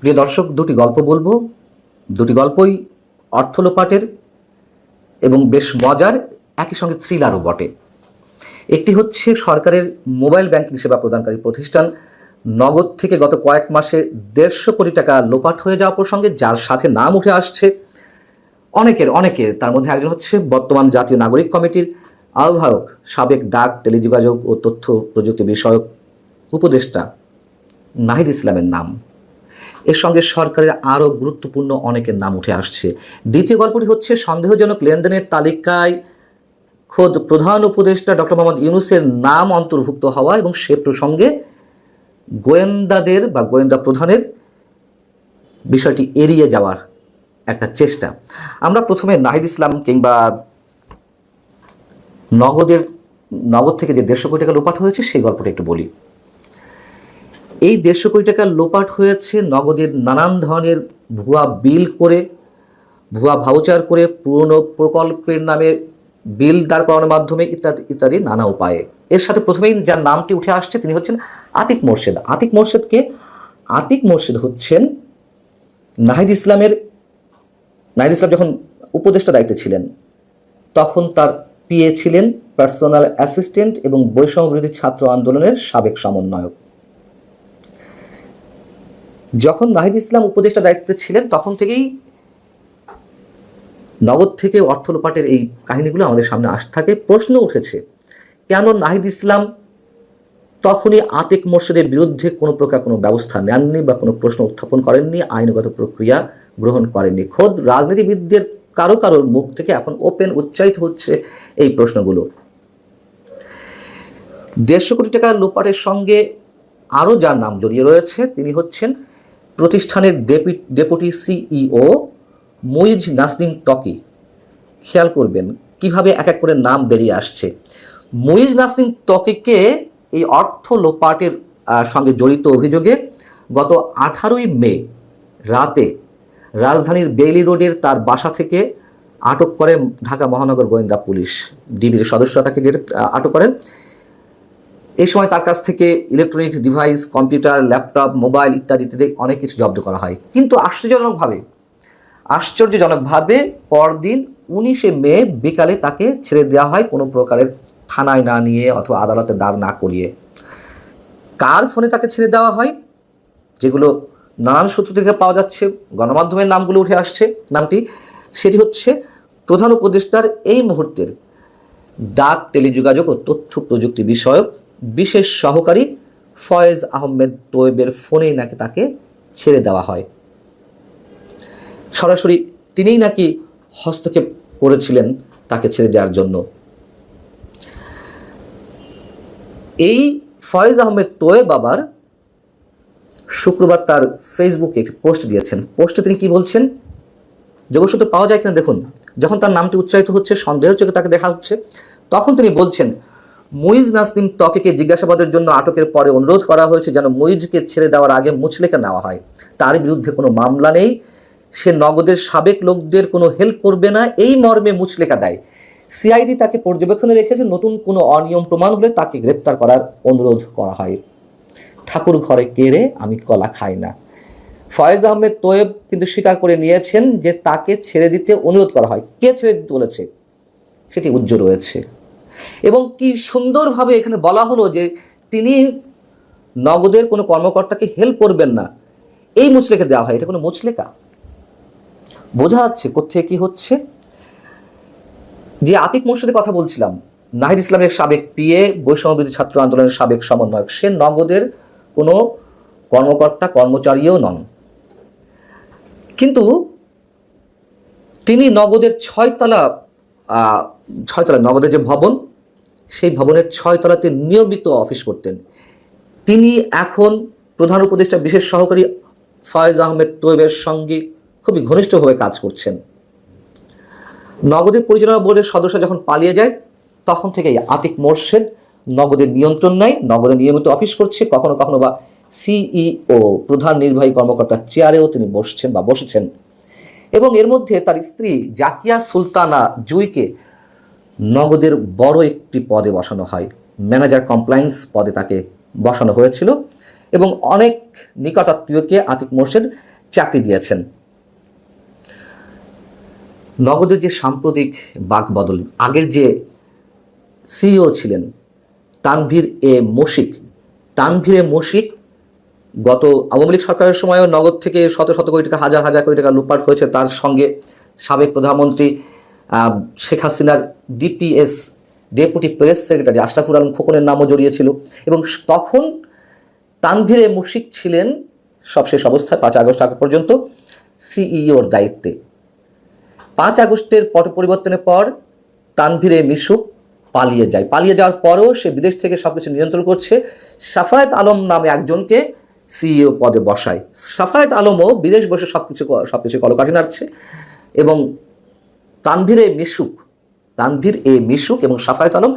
প্রিয় দর্শক, দুটি গল্প বলবো। দুটি গল্পই অর্থ লোপাটের এবং বেশ মজার, একই সঙ্গে থ্রিলারও বটে। একটি হচ্ছে সরকারের মোবাইল ব্যাংকিং সেবা প্রদানকারী প্রতিষ্ঠান নগদ থেকে গত কয়েক মাসে 150 কোটি টাকা লোপাট হয়ে যাওয়া প্রসঙ্গে, যার সাথে নাম উঠে আসছে অনেকের। তার মধ্যে একজন হচ্ছে বর্তমান জাতীয় নাগরিক কমিটির আহ্বায়ক, সাবেক ডাক, টেলিযোগাযোগ ও তথ্য প্রযুক্তি বিষয়ক উপদেষ্টা নাহিদ ইসলামের নাম। এর সঙ্গে সরকারের আরও গুরুত্বপূর্ণ অনেকের নাম উঠে আসছে। দ্বিতীয় গল্পটি হচ্ছে সন্দেহজনক লেনদেনের তালিকায় খোদ প্রধান উপদেষ্টা ডক্টর মোহাম্মদ ইউনূসের নাম অন্তর্ভুক্ত হওয়া এবং সে প্রসঙ্গে গোয়েন্দাদের বা গোয়েন্দা প্রধানের বিষয়টি এড়িয়ে যাওয়ার একটা চেষ্টা। আমরা প্রথমে নাহিদ ইসলাম কিংবা নগদ থেকে যে 150 কোটি টাকা লোপাট হয়েছে সেই গল্পটা একটু বলি। এই 150 কোটি টাকা লোপাট হয়েছে নগদের নানান ধরনের ভুয়া বিল করে, ভুয়া ভাউচার করে, পুরনো প্রকল্পের নামে বিল দাঁড় করানোর মাধ্যমে ইত্যাদি নানা উপায়ে। এর সাথে প্রথমেই যার নামটি উঠে আসছে তিনি হচ্ছেন আতিক মোর্শেদ। আতিক মোর্শেদ হচ্ছেন নাহিদ ইসলাম যখন উপদেষ্টা দায়িত্বে ছিলেন তখন তার পিএ ছিলেন পার্সোনাল অ্যাসিস্ট্যান্ট এবং বৈষম্য বিরোধী ছাত্র আন্দোলনের সাবেক সমন্বয়ক। যখন নাহিদ ইসলাম উপদেষ্টা দায়িত্বে ছিলেন তখন থেকেই নগদ থেকে অর্থ লোপাটের এই কাহিনীগুলো আমাদের সামনে আসতে থাকে। প্রশ্ন উঠেছে, কেন নাহিদ ইসলাম তখনই আতিক মোর্শেদের বিরুদ্ধে কোনো প্রকার কোনো ব্যবস্থা নেননি বা কোনো প্রশ্ন উত্থাপন করেননি, আইনগত প্রক্রিয়া গ্রহণ করেননি? খোদ রাজনীতিবিদদের কারোর মুখ থেকে এখন ওপেন উচ্চারিত হচ্ছে এই প্রশ্নগুলো। 150 কোটি টাকা লোপাটের সঙ্গে আরও যার নাম জড়িয়ে রয়েছে তিনি হচ্ছেন প্রতিষ্ঠানের ডেপুটি সিইও মুইজ নাসরিন ত্বকী। খেয়াল করবেন কিভাবে এক এক করে নাম বেরিয়ে আসছে। মুইজ নাসরিন ত্বকীকে এই অর্থ লোপাটের সঙ্গে জড়িত অভিযোগে গত 18ই মে রাতে রাজধানীর বেইলি রোডের তার বাসা থেকে আটক করে ঢাকা মহানগর গোয়েন্দা পুলিশ। ডিবির সদস্যরা তাকে আটক করেন। এই সময় তার কাছ থেকে electronic device, computer, laptop, mobile ইত্যাদি অনেক কিছু জব্দ করা হয়। কিন্তু আশ্চর্যজনকভাবে পরদিন 19শে মে বিকালে তাকে ছেড়ে দেওয়া হয়, কোনো প্রকারের থানায় না নিয়ে অথবা আদালতে দাঁড় না করিয়ে। কার ফোনে তাকে ছেড়ে দেওয়া হয়, যেগুলো নানান সূত্র থেকে পাওয়া যাচ্ছে, গণমাধ্যমের নামগুলো উঠে আসছে, সেটি হচ্ছে প্রধান উপদেষ্টার এই মুহূর্তের ডাক, টেলিযোগাযোগ ও তথ্য প্রযুক্তি বিষয়ক বিশেষ সহকারী ফয়েজ আহমেদ তোয়েবের ফোনেই নাকি তাকে ছেড়ে দেওয়া হয়। সরাসরি তিনিই নাকি হস্তক্ষেপ করেছিলেন তাকে ছেড়ে দেওয়ার জন্য। এই ফয়েজ আহমেদ তোয়েব আবার শুক্রবার তার ফেসবুকে একটি পোস্ট দিয়েছেন। পোস্টে তিনি কি বলছেন, যোগসূত্র পাওয়া যায় কিনা দেখুন। যখন তার নামটি উচ্চারিত হচ্ছে, সন্দেহের চোখে তাকে দেখা হচ্ছে, তখন তিনি বলছেন, মুইজ নাসরিন ত্বকীকে জিজ্ঞাসাবাদের জন্য আটকের পরে অনুরোধ করা হয়েছে যেন মুইজকে ছেড়ে দেওয়ার আগে মুচলেকা নেওয়া হয়। তার বিরুদ্ধে কোনো মামলা নেই, সে নগদের সাবেক লোকদের কোনো হেল্প করবে না, এই মর্মে মুচলেকা দেয়। সিআইডি তাকে পর্যবেক্ষণে রেখেছে, নতুন কোনো অনিয়ম প্রমাণ হলে তাকে গ্রেপ্তার করার অনুরোধ করা হয়। ঠাকুর ঘরে কেড়ে আমি কলা খাই না। ফয়েজ আহমেদ তোয়েব কিন্তু স্বীকার করে নিয়েছেন যে তাকে ছেড়ে দিতে অনুরোধ করা হয়। কে ছেড়ে দিতে বলেছে সেটি উজ্জ্বল রয়েছে। এবং কি সুন্দরভাবে এখানে বলা হলো যে তিনি নগদের কোনো কর্মকর্তাকে হেল্প করবেন না, এই মুচলেখা দেওয়া হয়। এটা কোনো মুচলেখা? বোঝা যাচ্ছে কোথায় কি হচ্ছে। যে আতিক মোর্শেদের কথা বলছিলাম, নাহিদ ইসলামের সাবেক পিএ, বৈষম্য বিরোধী ছাত্র আন্দোলনের সাবেক সমন্বয়ক, সে নগদের কোনো কর্মকর্তা কর্মচারীও নন। কিন্তু তিনি নগদের 6 তলা নগদের যে ভবন, সেই ভবনের 6 তলাতে নিয়মিত অফিস করতেন। তিনি এখন প্রধান উপদেষ্টা বিশেষ সহকারী ফয়েজ আহমেদ তোয়েবের সঙ্গে খুবই ঘনিষ্ঠভাবে কাজ করছেন। নগদের পরিচালনা বোর্ডের সদস্য যখন পালিয়ে যায় তখন থেকেই আতিক মোর্শেদ নগদের নিয়ন্ত্রণ নেয়, নগদে নিয়মিত অফিস করছে, কখনো কখনো বা সিইও প্রধান নির্বাহী কর্মকর্তার চেয়ারেও তিনি বসেছেন। এবং এর মধ্যে তার স্ত্রী জাকিয়া সুলতানা জুইকে নগদের বড় একটি পদে বসানো হয়, ম্যানেজার কমপ্লায়েন্স পদে তাকে বসানো হয়েছিল। এবং অনেক নিকটাত্মীয়কে আতিক মোর্শেদ চাকরি দিয়েছেন। নগদের যে সাম্প্রতিক বাকবদল, আগের যে সিইও ছিলেন তানভীর এ মশিক গত আওয়ামী লীগ সরকারের সময়ও নগদ থেকে শত শত কোটি টাকা, হাজার হাজার কোটি টাকা লুটপাট হয়েছে। তার সঙ্গে সাবেক প্রধানমন্ত্রী শেখ হাসিনার DPS, deputy press secretary Ashraful Alam খোকনের নামও জড়িয়েছিল। এবং তখন তানভীর এ মশিক ছিলেন সবশেষ অবস্থায় 5 আগস্ট আগে পর্যন্ত সিইওর দায়িত্বে। 5 আগস্টের পট পরিবর্তনের পর তানভীর এ মিশুক পালিয়ে যাওয়ার পরেও সে বিদেশ থেকে সবকিছু নিয়ন্ত্রণ করছে। সাফায়েত আলম নামে একজনকে সিইও পদে বসায়। সাফায়েত আলমও বিদেশ বসে সবকিছু কলকাঠি নাড়ছে। এবং তানভীর এ মিশুক এবং সাফায়েত আলম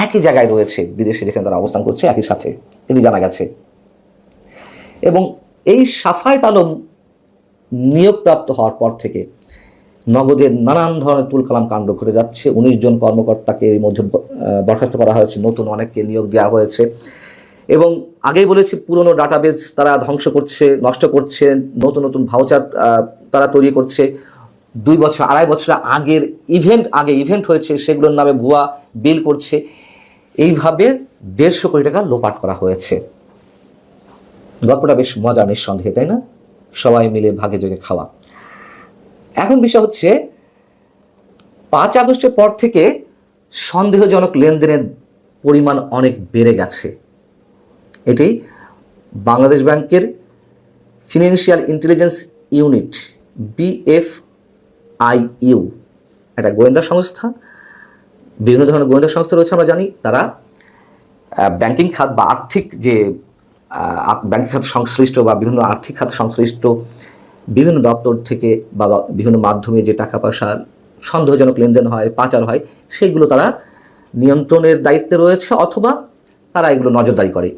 একই জায়গায় রয়েছে বিদেশে, যেখানে তারা অবস্থান করছে একই সাথে, এটি জানা গেছে। এবং এই সাফায়েত আলম নিয়োগপ্রাপ্ত হওয়ার পর থেকে নগদের নানান ধরনের তুলকালাম কাণ্ড ঘটে যাচ্ছে। 19 জন কর্মকর্তাকে এর মধ্যে বরখাস্ত করা হয়েছে, নতুন অনেককে নিয়োগ দেওয়া হয়েছে। এবং আগেই বলেছি, পুরনো ডাটাবেজ তারা ধ্বংস করছে, নষ্ট করছে, নতুন নতুন ভাউচার তারা তৈরি করছে। 2 বছর 2.5 বছর আগের ইভেন্ট হয়েছে সেগুলোর নামে ভুয়া বিল করছে। এইভাবে 150 কোটি টাকা লোপাট করা হয়েছে। গল্পটা বেশ মজা নিঃসন্দেহে, তাই না? সবাই মিলে ভাগে যোগে খাওয়া। এখন বিষয় হচ্ছে 5 আগস্টের পর থেকে সন্দেহজনক লেনদেনের পরিমাণ অনেক বেড়ে গেছে। এটি বাংলাদেশ ব্যাংকের ফিনান্সিয়াল ইন্টেলিজেন্স ইউনিট BFIU, একটা গোয়েন্দা সংস্থা। বিভিন্ন ধরনের গোয়েন্দা সংস্থা রয়েছে, আমরা জানি। তারা ব্যাংকিং খাত বা আর্থিক যে ব্যাংকিং খাত সংশ্লিষ্ট বা বিভিন্ন আর্থিক খাত সংশ্লিষ্ট বিভিন্ন দপ্তর থেকে বা বিভিন্ন মাধ্যমে যে টাকা পয়সা সন্দেহজনক লেনদেন হয়, পাচার হয়, সেগুলো তারা নিয়ন্ত্রণের দায়িত্বে রয়েছে অথবা তারা এগুলো নজরদারি করে।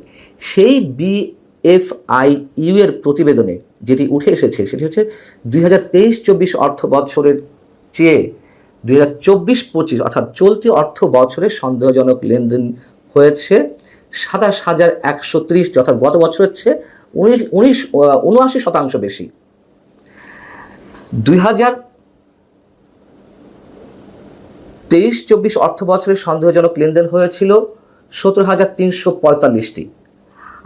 সেই BFIU এর প্রতিবেদনে যেটি উঠে এসেছে সেটি হচ্ছে 2023-24 অর্থ বছরের চেয়ে 2024-25 অর্থাৎ চলতি অর্থ বছরে সন্দেহজনক লেনদেন হয়েছে 27,130, অর্থাৎ গত বছরের চেয়ে 79% বেশি। 2023-24 অর্থ বছরের সন্দেহজনক লেনদেন হয়েছিল 17,345টি,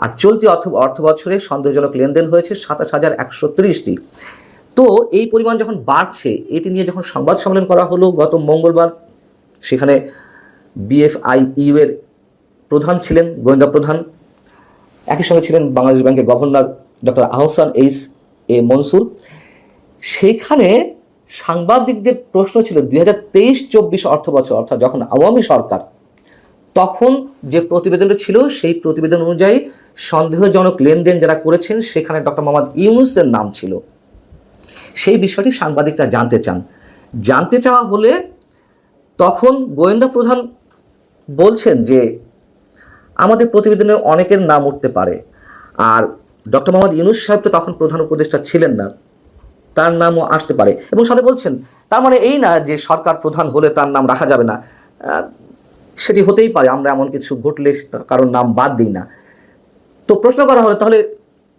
আর চলতি অর্থ বছরে সন্দেহজনক লেনদেন হয়েছে 27,130টি। তো এই পরিমাণ যখন বাড়ছে, এটি নিয়ে যখন সংবাদ সম্মেলন করা হলো গত মঙ্গলবার, সেখানে BFIU এর প্রধান ছিলেন, গোয়েন্দা প্রধান, একই সঙ্গে ছিলেন বাংলাদেশ ব্যাংকের governor doctor Ahsan H A Mansur. সেইখানে সাংবাদিকদের প্রশ্ন ছিল 2023-24 অর্থ বছর, অর্থাৎ যখন আওয়ামী সরকার, তখন যে প্রতিবেদনটা ছিল সেই প্রতিবেদন অনুযায়ী সন্দেহজনক লেনদেন যারা করেছেন সেখানে ডক্টর মোহাম্মদ ইউনূসের নাম ছিল। সেই বিষয়টি সাংবাদিকরা জানতে চাওয়া হলে তখন গোয়েন্দা প্রধান বলছেন যে আমাদের প্রতিবেদনে অনেকের নাম উঠতে পারে, আর ডক্টর মোহাম্মদ ইউনূস সাহেব তো তখন প্রধান উপদেষ্টা ছিলেন না, তার নামও আসতে পারে। এবং সাথে বলছেন তার মানে এই না যে সরকার প্রধান হলে তার নাম রাখা যাবে না, সেটি হতেই পারে, আমরা এমন কিছু ঘটলে কারোর নাম বাদ দিই না। তো প্রশ্ন করা হলো তাহলে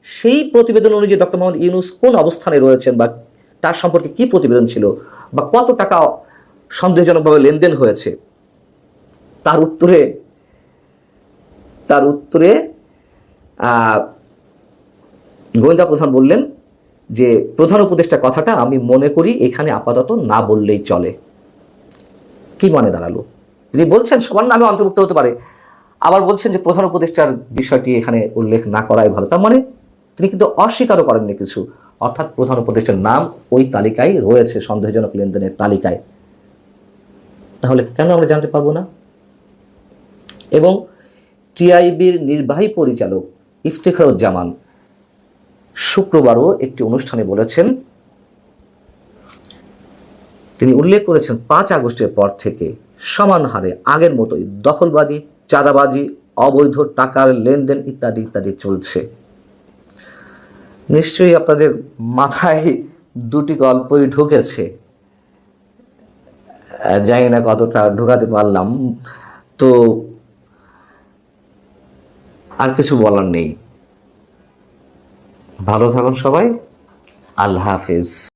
সেই প্রতিবেদন অনুযায়ী ডক্টর মোহাম্মদ ইউনূস কোন অবস্থানে রয়েছেন, বা তার সম্পর্কে কি প্রতিবেদন ছিল, বা কত টাকা সন্দেহজনকভাবে লেনদেন হয়েছে। তার উত্তরে গোয়েন্দা প্রধান বললেন যে প্রধান উপদেষ্টা কথাটা আমি মনে করি এখানে আপাতত না বললেই চলে। কি মানে দাঁড়ালো? তিনি বলছেন সবার নামে অন্তর্ভুক্ত হতে পারে, আবার বলছেন যে প্রধান উপদেষ্টার বিষয়টি এখানে উল্লেখ না করাই ভালো। তার মানে তিনি কিন্তু অস্বীকারও করেননি কিছু, অর্থাৎ প্রধান উপদেষ্টার নাম ওই তালিকায় রয়েছে, সন্দেহজনক লেনদেনের তালিকায়। তাহলে কেন আমরা জানতে পারবো না? এবং টিআইবির নির্বাহী পরিচালক ইফতেখারুজ্জামান শুক্রবারও একটি অনুষ্ঠানে বলেছেন, তিনি উল্লেখ করেছেন 5 আগস্টের পর থেকে সমান হারে আগের মতোই দখলবাজি, চাঁদাবাজি, অবৈধ টাকার লেনদেন ইত্যাদি ইত্যাদি চলছে। নিশ্চয়ই আপনাদের মাথায় দুটি গল্পই ঢুকেছে, জানি না কতটা ঢুকাতে পারলাম। তো আর কিছু বলার নেই। ভালো থাকুন সবাই। আল্লাহ হাফেজ।